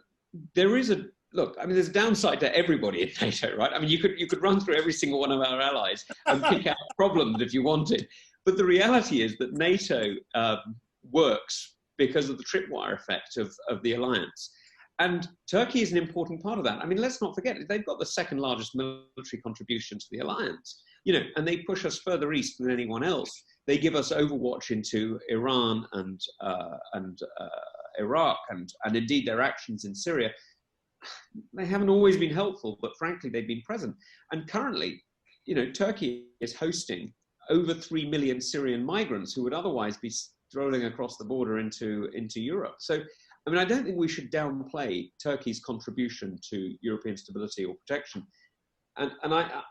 downside to everybody in NATO, right? I mean, you could run through every single one of our allies and pick out problems if you wanted. But the reality is that NATO works because of the tripwire effect of the alliance. And Turkey is an important part of that. I mean, let's not forget, they've got the second largest military contribution to the alliance, and they push us further east than anyone else. They give us overwatch into Iran and Iraq and indeed their actions in Syria. They haven't always been helpful, but frankly, they've been present. And currently, Turkey is hosting over 3 million Syrian migrants who would otherwise be strolling across the border into Europe. So, I mean, I don't think we should downplay Turkey's contribution to European stability or protection. And I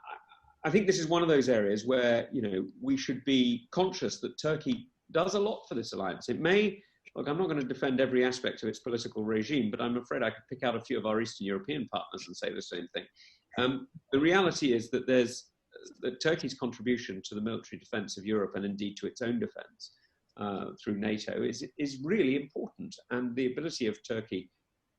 think this is one of those areas where, we should be conscious that Turkey does a lot for this alliance. It may, look, I'm not going to defend every aspect of its political regime, but I'm afraid I could pick out a few of our Eastern European partners and say the same thing. The reality is that that Turkey's contribution to the military defense of Europe and indeed to its own defense through NATO is really important, and the ability of Turkey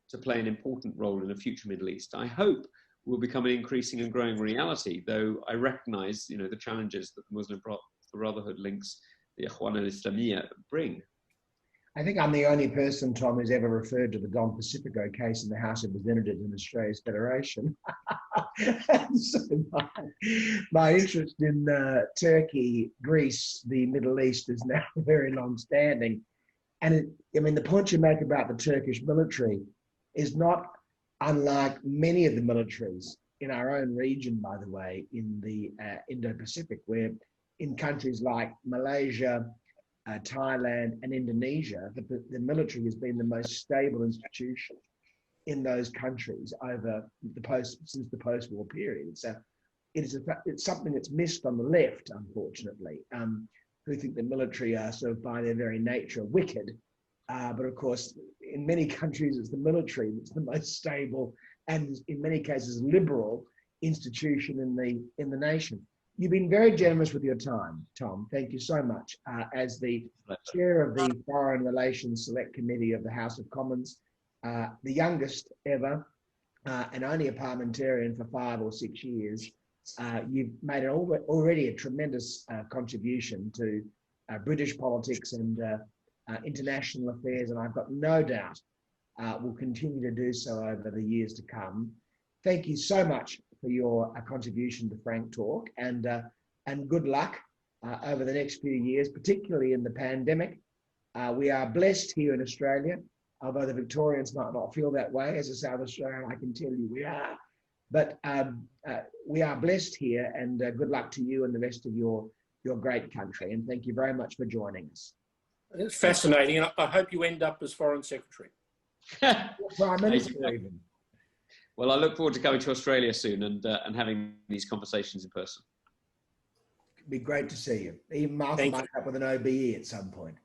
to play an important role in a future Middle East, I hope, will become an increasing and growing reality, though I recognize, the challenges that the Muslim Brotherhood links, the Ikhwan al-Islamiyya, bring. I think I'm the only person, Tom, who's ever referred to the Don Pacifico case in the House of Representatives in Australia's Federation. So my interest in Turkey, Greece, the Middle East is now very long-standing. And the point you make about the Turkish military is not unlike many of the militaries in our own region, by the way, in the Indo-Pacific, where in countries like Malaysia, Thailand and Indonesia, the military has been the most stable institution in those countries over since the post-war period. It's it's something that's missed on the left, unfortunately, who think the military are sort of by their very nature wicked. But of course, in many countries, it's the military that's the most stable and in many cases liberal institution in the nation. You've been very generous with your time, Tom. Thank you so much. As the chair of the Foreign Relations Select Committee of the House of Commons, the youngest ever, and only a parliamentarian for 5 or 6 years, you've made already a tremendous contribution to British politics and international affairs, and I've got no doubt will continue to do so over the years to come. Thank you so much for your contribution to Frank Talk, and good luck over the next few years, particularly in the pandemic. We are blessed here in Australia, although the Victorians might not feel that way. As a South Australian, I can tell you we are. But we are blessed here, and good luck to you and the rest of your great country. And thank you very much for joining us. It's fascinating, and I hope you end up as Foreign Secretary. Prime Minister even. Well, I look forward to coming to Australia soon and having these conversations in person. It'd be great to see you. Even Martha might come up with an OBE at some point.